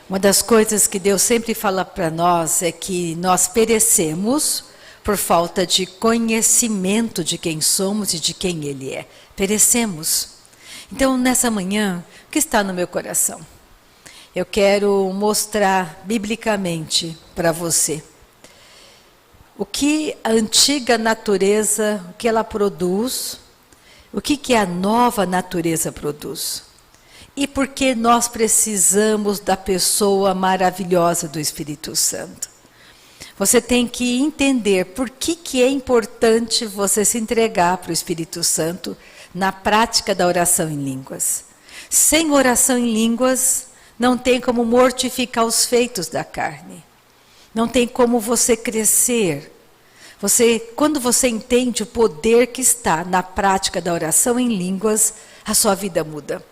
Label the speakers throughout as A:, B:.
A: Uma das coisas que Deus sempre fala para nós é que nós perecemos por falta de conhecimento de quem somos e de quem Ele é. Perecemos. Então, nessa manhã, o que está no meu coração? Eu quero mostrar biblicamente para você o que a antiga natureza, o que ela produz, o que a nova natureza produz. E por que nós precisamos da pessoa maravilhosa do Espírito Santo. Você tem que entender por que é importante você se entregar para o Espírito Santo na prática da oração em línguas. Sem oração em línguas, não tem como mortificar os feitos da carne. Não tem como você crescer. Quando você entende o poder que está na prática da oração em línguas, a sua vida muda.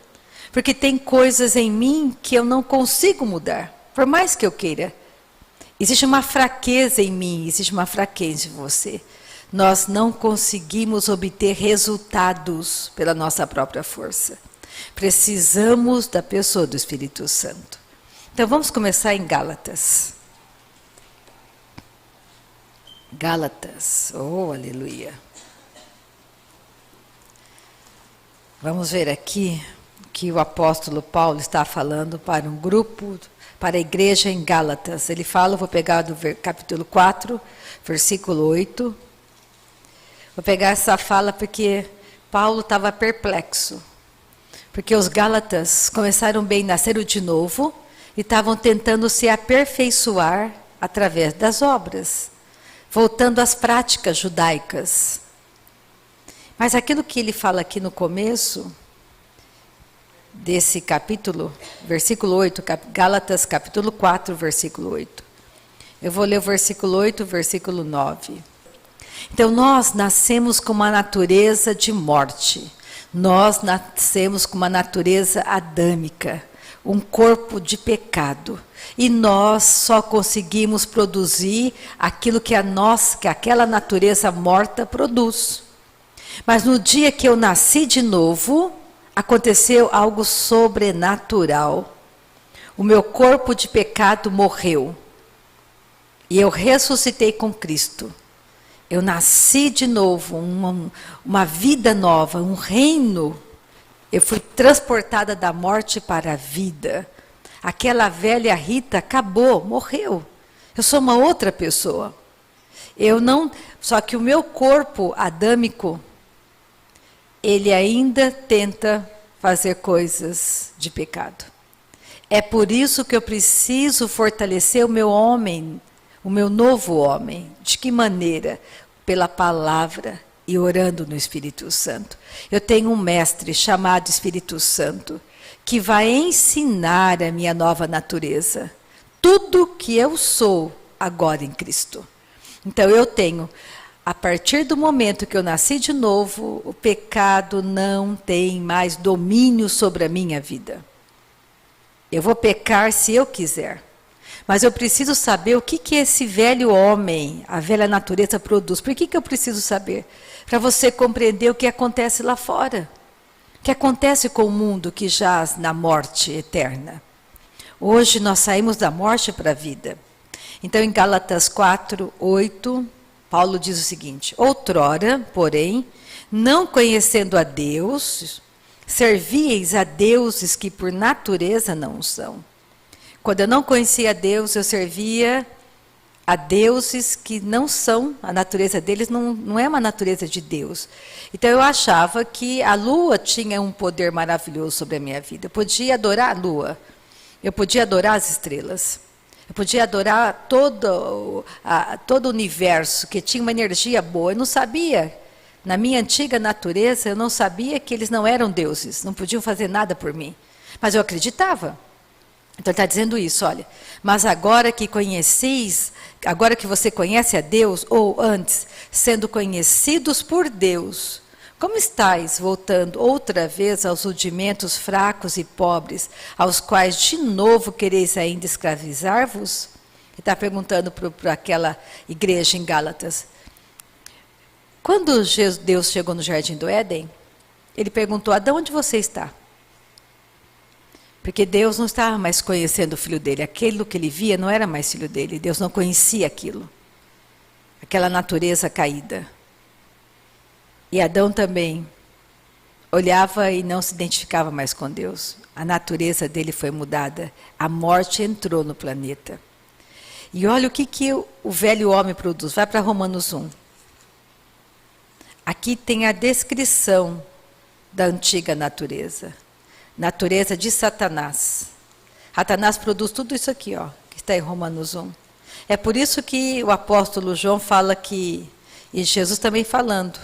A: Porque tem coisas em mim que eu não consigo mudar, por mais que eu queira. Existe uma fraqueza em mim, existe uma fraqueza em você. Nós não conseguimos obter resultados pela nossa própria força. Precisamos da pessoa do Espírito Santo. Então vamos começar em Gálatas. Gálatas, oh aleluia. Vamos ver aqui que o apóstolo Paulo está falando para um grupo, para a igreja em Gálatas. Ele fala, vou pegar do capítulo 4, versículo 8. Vou pegar essa fala porque Paulo estava perplexo. Porque os Gálatas começaram bem, nasceram de novo e estavam tentando se aperfeiçoar através das obras, voltando às práticas judaicas. Mas aquilo que ele fala aqui no começo desse capítulo, versículo 8, Gálatas capítulo 4, versículo 8. Eu vou ler o versículo 8, versículo 9. Então, nós nascemos com uma natureza de morte. Nós nascemos com uma natureza adâmica, um corpo de pecado. E nós só conseguimos produzir aquilo que aquela natureza morta produz. Mas no dia que eu nasci de novo, aconteceu algo sobrenatural. O meu corpo de pecado morreu. E eu ressuscitei com Cristo. Eu nasci de novo, uma vida nova, um reino. Eu fui transportada da morte para a vida. Aquela velha Rita acabou, morreu. Eu sou uma outra pessoa. Só que o meu corpo adâmico, ele ainda tenta fazer coisas de pecado. É por isso que eu preciso fortalecer o meu homem, o meu novo homem. De que maneira? Pela palavra e orando no Espírito Santo. Eu tenho um mestre chamado Espírito Santo, que vai ensinar a minha nova natureza. Tudo que eu sou agora em Cristo. Então eu tenho... A partir do momento que eu nasci de novo, o pecado não tem mais domínio sobre a minha vida. Eu vou pecar se eu quiser. Mas eu preciso saber o que esse velho homem, a velha natureza produz. Por que eu preciso saber? Para você compreender o que acontece lá fora. O que acontece com o mundo que jaz na morte eterna. Hoje nós saímos da morte para a vida. Então em Gálatas 4, 8... Paulo diz o seguinte: outrora, porém, não conhecendo a Deus, servíeis a deuses que por natureza não são. Quando eu não conhecia a Deus, eu servia a deuses que não são, a natureza deles não é uma natureza de Deus. Então eu achava que a lua tinha um poder maravilhoso sobre a minha vida. Eu podia adorar a lua, eu podia adorar as estrelas. Eu podia adorar todo o universo, que tinha uma energia boa. Eu não sabia, na minha antiga natureza, eu não sabia que eles não eram deuses, não podiam fazer nada por mim. Mas eu acreditava. Então ele está dizendo isso, olha. Mas agora que conheceis, agora que você conhece a Deus, ou antes, sendo conhecidos por Deus, como estáis voltando outra vez aos rudimentos fracos e pobres, aos quais de novo quereis ainda escravizar-vos? Ele está perguntando para aquela igreja em Gálatas. Quando Deus chegou no Jardim do Éden, ele perguntou: Adão, onde você está? Porque Deus não estava mais conhecendo o filho dele. Aquilo que ele via não era mais filho dele. Deus não conhecia aquilo. Aquela natureza caída. E Adão também olhava e não se identificava mais com Deus. A natureza dele foi mudada. A morte entrou no planeta. E olha o que o velho homem produz. Vai para Romanos 1. Aqui tem a descrição da antiga natureza. Natureza de Satanás. Satanás produz tudo isso aqui, ó, que está em Romanos 1. É por isso que o apóstolo João fala que, e Jesus também falando,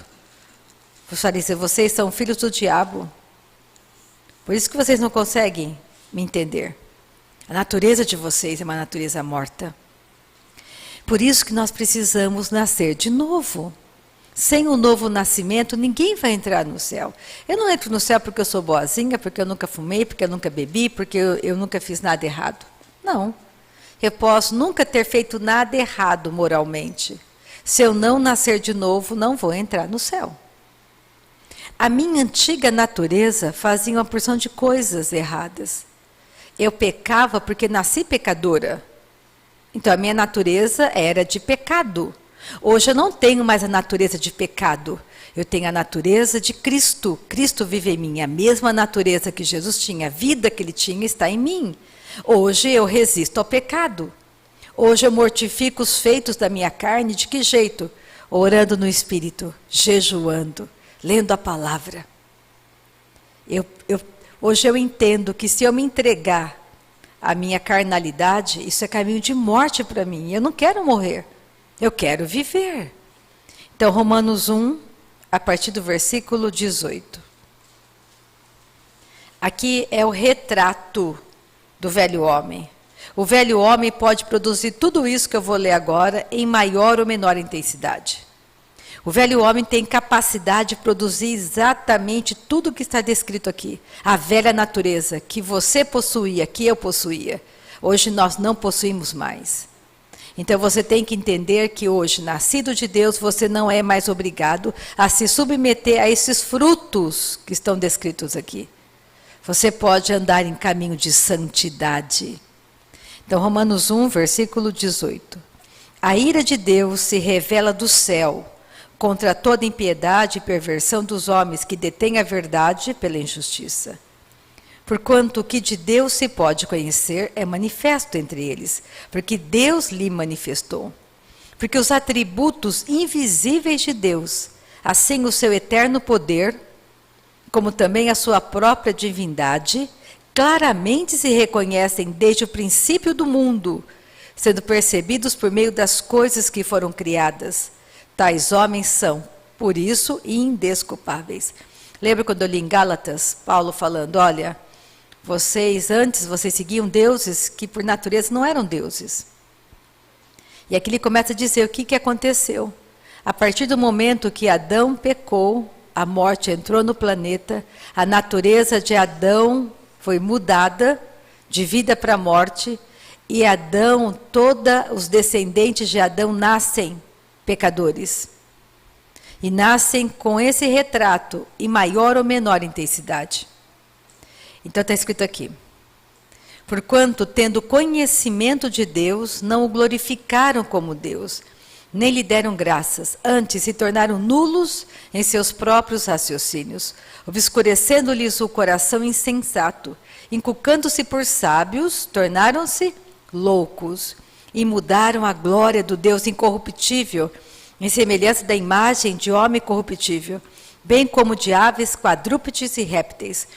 A: vocês são filhos do diabo. Por isso que vocês não conseguem me entender. A natureza de vocês é uma natureza morta. Por isso que nós precisamos nascer de novo. Sem o novo nascimento, ninguém vai entrar no céu. Eu não entro no céu porque eu sou boazinha, porque eu nunca fumei, porque eu nunca bebi, porque eu nunca fiz nada errado. Não. Eu posso nunca ter feito nada errado moralmente. Se eu não nascer de novo, não vou entrar no céu. A minha antiga natureza fazia uma porção de coisas erradas. Eu pecava porque nasci pecadora. Então a minha natureza era de pecado. Hoje eu não tenho mais a natureza de pecado. Eu tenho a natureza de Cristo. Cristo vive em mim. A mesma natureza que Jesus tinha, a vida que ele tinha está em mim. Hoje eu resisto ao pecado. Hoje eu mortifico os feitos da minha carne. De que jeito? Orando no Espírito, jejuando, lendo a palavra. Hoje eu entendo que se eu me entregar à minha carnalidade, isso é caminho de morte para mim. Eu não quero morrer. Eu quero viver. Então, Romanos 1, a partir do versículo 18. Aqui é o retrato do velho homem. O velho homem pode produzir tudo isso que eu vou ler agora em maior ou menor intensidade. O velho homem tem capacidade de produzir exatamente tudo o que está descrito aqui. A velha natureza que você possuía, que eu possuía. Hoje nós não possuímos mais. Então você tem que entender que hoje, nascido de Deus, você não é mais obrigado a se submeter a esses frutos que estão descritos aqui. Você pode andar em caminho de santidade. Então, Romanos 1, versículo 18. A ira de Deus se revela do céu contra toda impiedade e perversão dos homens que detêm a verdade pela injustiça. Porquanto o que de Deus se pode conhecer é manifesto entre eles, porque Deus lhe manifestou. Porque os atributos invisíveis de Deus, assim o seu eterno poder, como também a sua própria divindade, claramente se reconhecem desde o princípio do mundo, sendo percebidos por meio das coisas que foram criadas. Tais homens são, por isso, indesculpáveis. Lembra quando eu li em Gálatas, Paulo falando, olha, vocês seguiam deuses que por natureza não eram deuses. E aqui ele começa a dizer o que aconteceu. A partir do momento que Adão pecou, a morte entrou no planeta, a natureza de Adão foi mudada de vida para a morte, e Adão, todos os descendentes de Adão nascem pecadores. E nascem com esse retrato em maior ou menor intensidade. Então está escrito aqui. Porquanto, tendo conhecimento de Deus, não o glorificaram como Deus, nem lhe deram graças, antes se tornaram nulos em seus próprios raciocínios, obscurecendo-lhes o coração insensato, inculcando-se por sábios, tornaram-se loucos, e mudaram a glória do Deus incorruptível, em semelhança da imagem de homem corruptível, bem como de aves, quadrúpedes e répteis.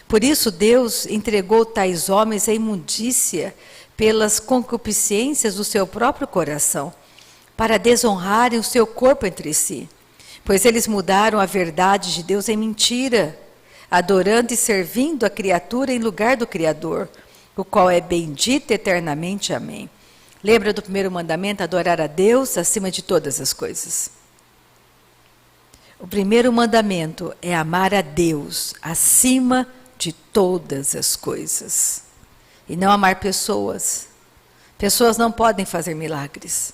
A: Por isso Deus entregou tais homens à imundícia pelas concupiscências do seu próprio coração, para desonrarem o seu corpo entre si. Pois eles mudaram a verdade de Deus em mentira, adorando e servindo a criatura em lugar do Criador, o qual é bendito eternamente. Amém. Lembra do primeiro mandamento, adorar a Deus acima de todas as coisas. O primeiro mandamento é amar a Deus acima de todas as coisas. E não amar pessoas. Pessoas não podem fazer milagres.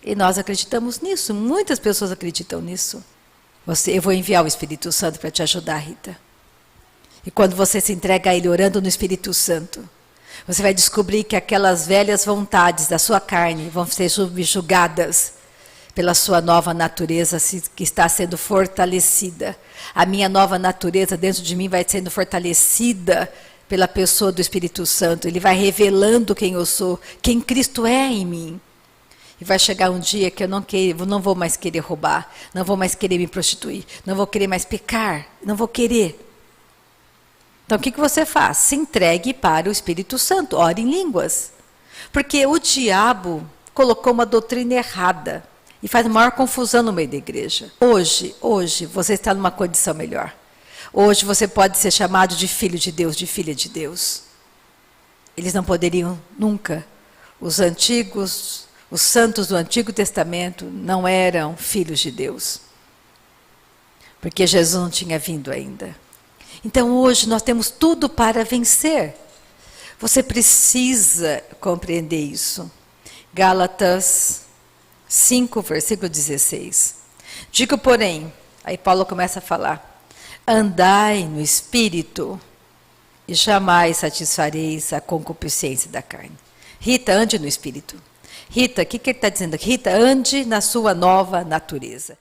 A: E nós acreditamos nisso, muitas pessoas acreditam nisso. Eu vou enviar o Espírito Santo para te ajudar, Rita. E quando você se entrega a Ele orando no Espírito Santo, você vai descobrir que aquelas velhas vontades da sua carne vão ser subjugadas pela sua nova natureza que está sendo fortalecida. A minha nova natureza dentro de mim vai sendo fortalecida pela pessoa do Espírito Santo. Ele vai revelando quem eu sou, quem Cristo é em mim. E vai chegar um dia que eu não vou mais querer roubar, não vou mais querer me prostituir, não vou querer mais pecar, não vou querer. Então o que você faz? Se entregue para o Espírito Santo, ore em línguas. Porque o diabo colocou uma doutrina errada e faz maior confusão no meio da igreja. Hoje você está numa condição melhor. Hoje você pode ser chamado de filho de Deus, de filha de Deus. Eles não poderiam nunca. Os santos do Antigo Testamento não eram filhos de Deus. Porque Jesus não tinha vindo ainda. Então hoje nós temos tudo para vencer. Você precisa compreender isso. Gálatas 5, versículo 16. Digo, porém, aí Paulo começa a falar, andai no Espírito e jamais satisfareis a concupiscência da carne. Rita, ande no Espírito. Rita, o que ele está dizendo aqui? Rita, ande na sua nova natureza.